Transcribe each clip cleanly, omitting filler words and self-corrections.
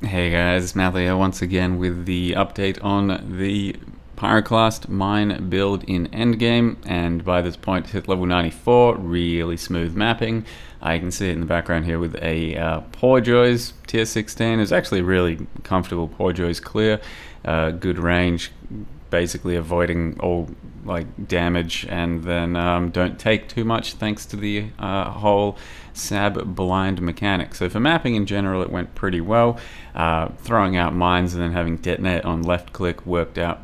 Hey guys, Matt here once again with the update on the Pyroclast mine build in Endgame, and by this point hit level 94, really smooth mapping. I can see it in the background here with a Poorjoys tier 16. It's actually really comfortable Poorjoys clear, good range, basically avoiding all like damage, and then don't take too much thanks to the whole sab blind mechanic. So for mapping in general it went pretty well. Throwing out mines and then having detonate on left click worked out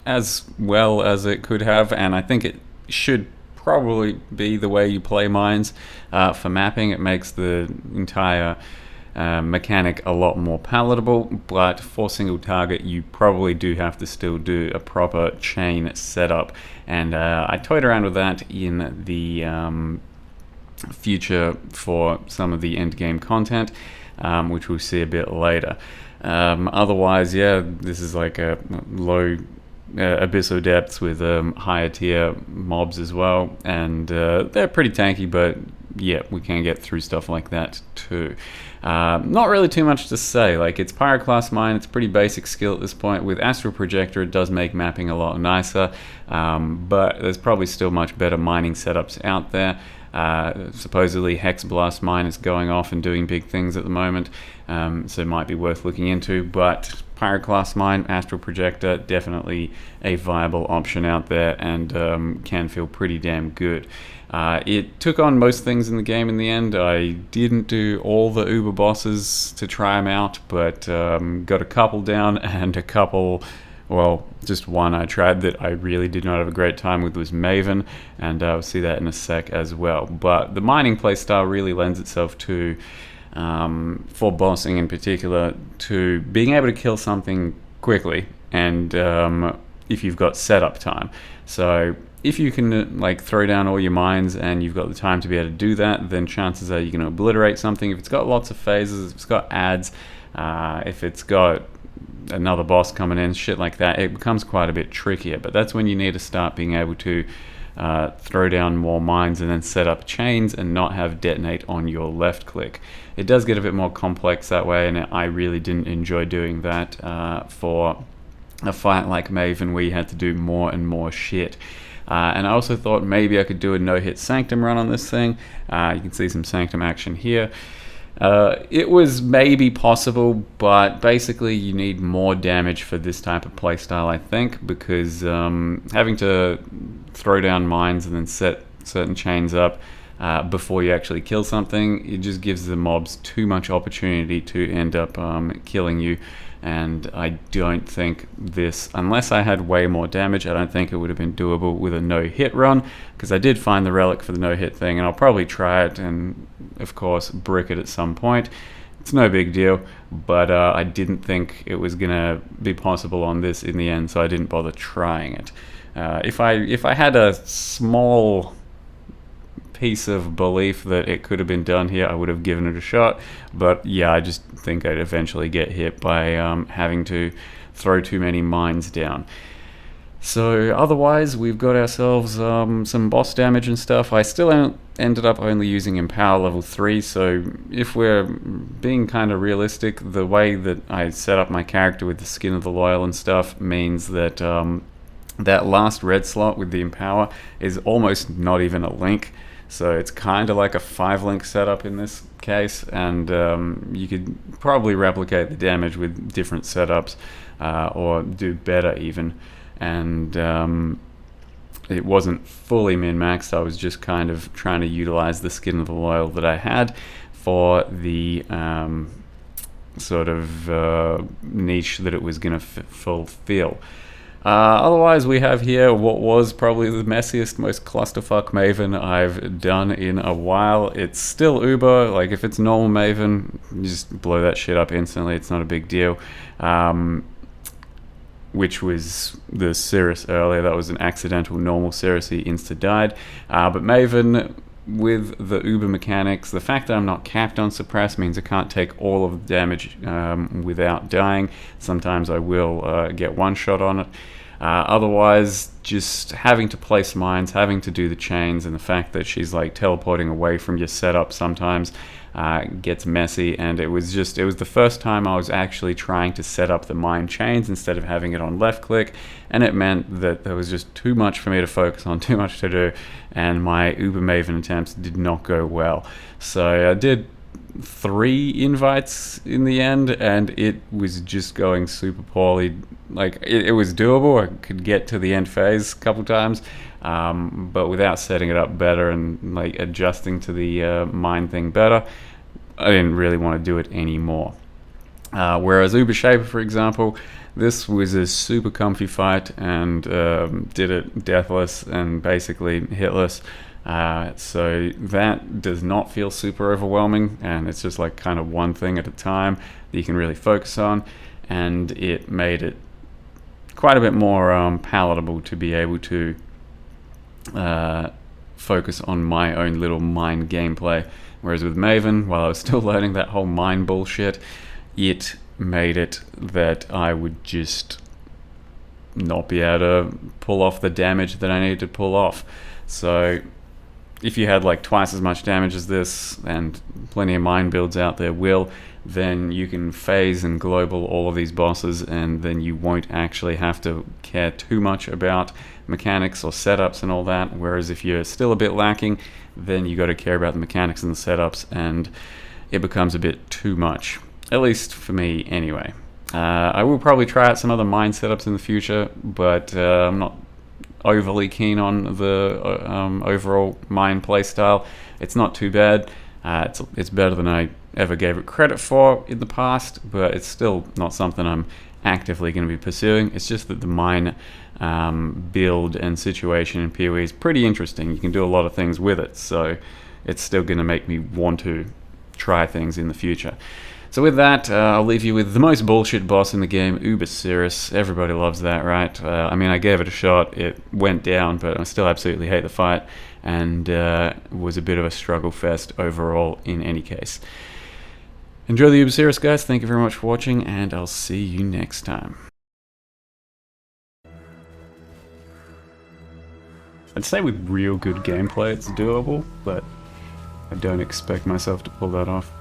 as well as it could have, and I think it should probably be the way you play mines for mapping. It makes the entire mechanic a lot more palatable, but for single target you probably do have to still do a proper chain setup, and I toyed around with that in the future for some of the end game content, which we'll see a bit later. Otherwise, yeah, this is like a low abyssal depths with higher tier mobs as well, and they're pretty tanky, but yeah, we can get through stuff like that too. Not really too much to say. Like, it's Pyroclast mine, it's pretty basic skill at this point. With Astral Projector it does make mapping a lot nicer, but there's probably still much better mining setups out there. Supposedly Hexblast mine is going off and doing big things at the moment, so it might be worth looking into, but Pyroclast mine, Astral Projector, definitely a viable option out there, and can feel pretty damn good. It took on most things in the game in the end. I didn't do all the Uber bosses to try them out, but got a couple down, and a couple, well, just one I tried that I really did not have a great time with was Maven, and I'll see that in a sec as well. But the mining playstyle really lends itself to, for bossing in particular, to being able to kill something quickly, and if you've got setup time. So if you can like throw down all your mines and you've got the time to be able to do that, then chances are you're going to obliterate something. If it's got lots of phases, if it's got ads, if it's got another boss coming in, shit like that, it becomes quite a bit trickier. But that's when you need to start being able to throw down more mines and then set up chains and not have detonate on your left click. It does get a bit more complex that way, and I really didn't enjoy doing that for a fight like Maven where you had to do more and more shit. And I also thought maybe I could do a no-hit Sanctum run on this thing. You can see some Sanctum action here. It was maybe possible, but basically you need more damage for this type of playstyle, I think, because having to throw down mines and then set certain chains up before you actually kill something, it just gives the mobs too much opportunity to end up killing you. And I don't think this, unless I had way more damage, I don't think it would have been doable with a no-hit run, because I did find the relic for the no-hit thing, and I'll probably try it and, of course, brick it at some point. It's no big deal, but I didn't think it was going to be possible on this in the end, so I didn't bother trying it. If I had a small piece of belief that it could have been done here, I would have given it a shot, but yeah, I just think I'd eventually get hit by having to throw too many mines down. So otherwise we've got ourselves some boss damage and stuff. I still ended up only using Empower level 3, so if we're being kind of realistic, the way that I set up my character with the Skin of the Loyal and stuff means that that last red slot with the Empower is almost not even a link. So it's kind of like a 5-link setup in this case, and you could probably replicate the damage with different setups, or do better even. And it wasn't fully min-maxed. I was just kind of trying to utilize the Skin of the Loyal that I had for the sort of niche that it was going to fulfill. Otherwise, we have here what was probably the messiest, most clusterfuck Maven I've done in a while. It's still Uber. Like, if it's normal Maven, you just blow that shit up instantly. It's not a big deal. Which was the Cirrus earlier. That was an accidental normal Cirrus. He insta-died. But Maven, with the Uber mechanics, the fact that I'm not capped on suppress means I can't take all of the damage without dying. Sometimes I will get one shot on it. Otherwise, just having to place mines, having to do the chains, and the fact that she's like teleporting away from your setup sometimes gets messy, and it was the first time I was actually trying to set up the mine chains instead of having it on left click, and it meant that there was just too much for me to focus on, too much to do, and my Uber Maven attempts did not go well. So I did 3 invites in the end, and it was just going super poorly. Like, it was doable. I could get to the end phase a couple times, but without setting it up better and like adjusting to the mine thing better, I didn't really want to do it anymore. Whereas Uber Shaper, for example, this was a super comfy fight, and did it deathless and basically hitless. So that does not feel super overwhelming, and it's just like kind of one thing at a time that you can really focus on, and it made it quite a bit more palatable to be able to focus on my own little mine gameplay. Whereas with Maven, while I was still learning that whole mine bullshit, it made it that I would just not be able to pull off the damage that I needed to pull off. So if you had like twice as much damage as this, and plenty of mine builds out there will, then you can phase and global all of these bosses, and then you won't actually have to care too much about mechanics or setups and all that. Whereas if you're still a bit lacking, then you got to care about the mechanics and the setups, and it becomes a bit too much, at least for me anyway. I will probably try out some other mine setups in the future, but I'm not overly keen on the overall mine playstyle. It's not too bad. It's better than I ever gave it credit for in the past, but it's still not something I'm actively going to be pursuing. It's just that the mine build and situation in PoE is pretty interesting. You can do a lot of things with it, so it's still going to make me want to try things in the future. So with that, I'll leave you with the most bullshit boss in the game, Uber Cirrus. Everybody loves that, right? I mean, I gave it a shot. It went down, but I still absolutely hate the fight, and was a bit of a struggle fest overall in any case. Enjoy the Uber Cirrus, guys. Thank you very much for watching, and I'll see you next time. I'd say with real good gameplay it's doable, but I don't expect myself to pull that off.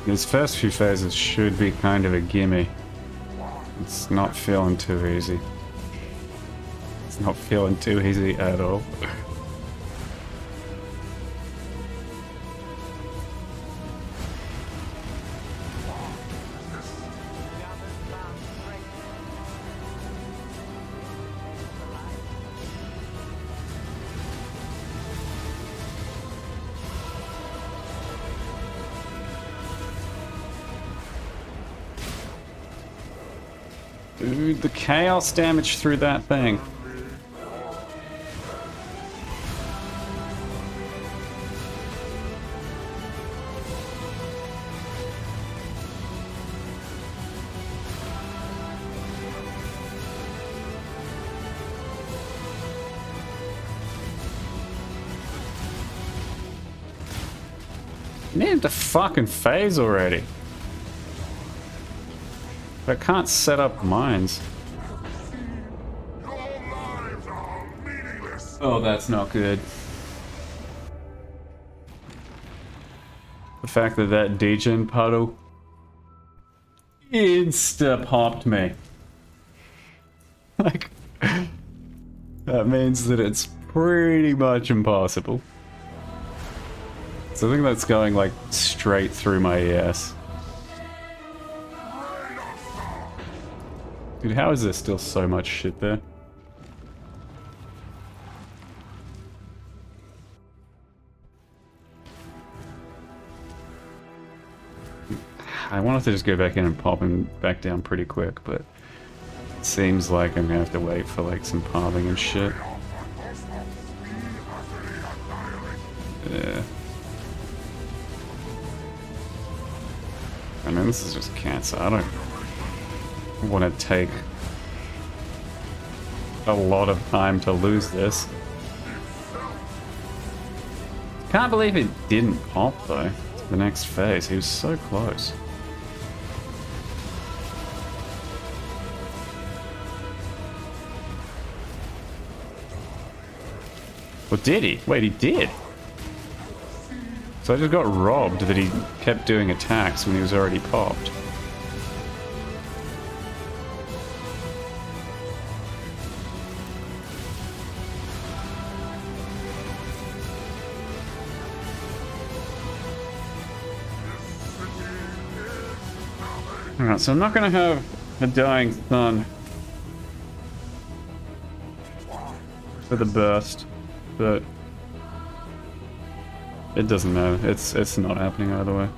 These first few phases should be kind of a gimme. It's not feeling too easy. It's not feeling too easy at all. Dude, the chaos damage through that thing. Need to fucking phase already. But I can't set up mines. Oh, that's not good. The fact that that degen puddle insta-popped me. Like, that means that it's pretty much impossible. So I think that's going like straight through my ES. Dude, how is there still so much shit there? I wanted to just go back in and pop him back down pretty quick, but it seems like I'm gonna have to wait for like some pathing and shit. Yeah. man, this is just cancer. I don't want to take a lot of time to lose this. Can't believe it didn't pop though. To the next phase, he was so close. Well, did he? Wait, he did. So I just got robbed that he kept doing attacks when he was already popped. Alright, so I'm not going to have a dying sun for the burst, but it doesn't matter. It's not happening either way.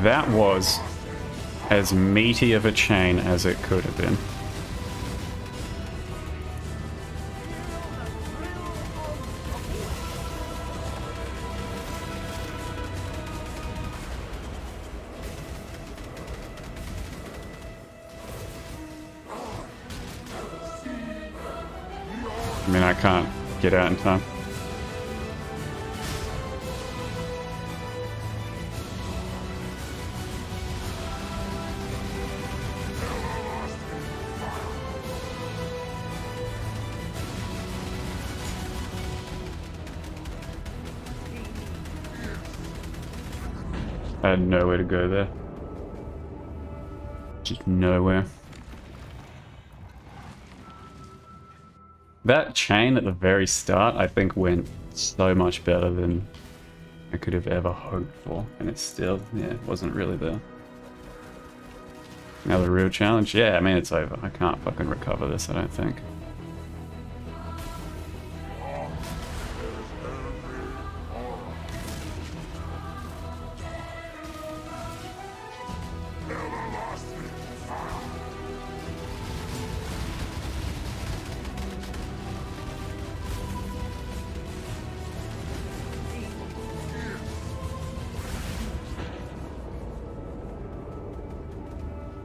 That was as meaty of a chain as it could have been. I mean, I can't get out in time. I had nowhere to go there. Just nowhere. That chain at the very start, I think, went so much better than I could have ever hoped for. And it's still, yeah, wasn't really there. Now the real challenge? Yeah, I mean, it's over. I can't fucking recover this, I don't think.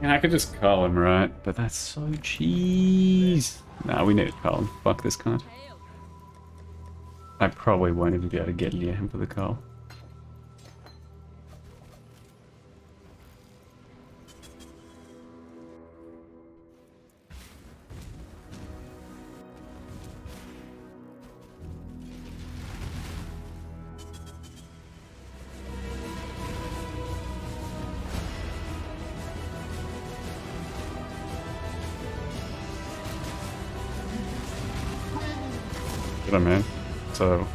And I could just call him, right? But that's so cheese. Nah, we need to call him. Fuck this cunt. I probably won't even be able to get near him for the call. Man, so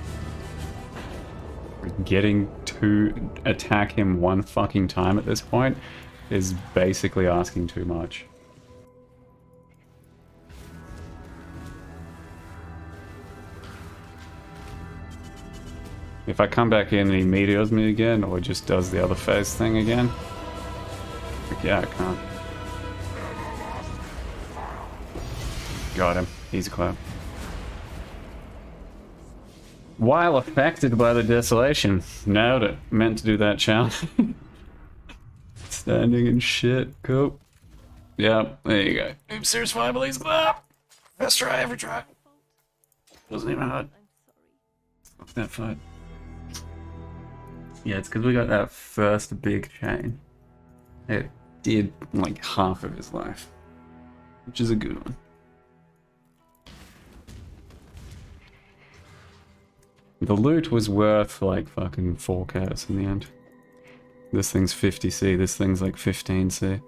getting to attack him one fucking time at this point is basically asking too much. If I come back in and he meteors me again, or just does the other phase thing again, like, yeah, I can't. Got him. Easy clap. While affected by the desolation, nailed it. Meant to do that challenge. Standing in shit. Cool. Yep, there you go. Oops, serious fireball, please clap. First try, every try. Wasn't even hard. Fuck that fight. Yeah, it's because we got that first big chain. It did like half of his life, which is a good one. The loot was worth like fucking 4Ks in the end. This thing's 50C, this thing's like 15C.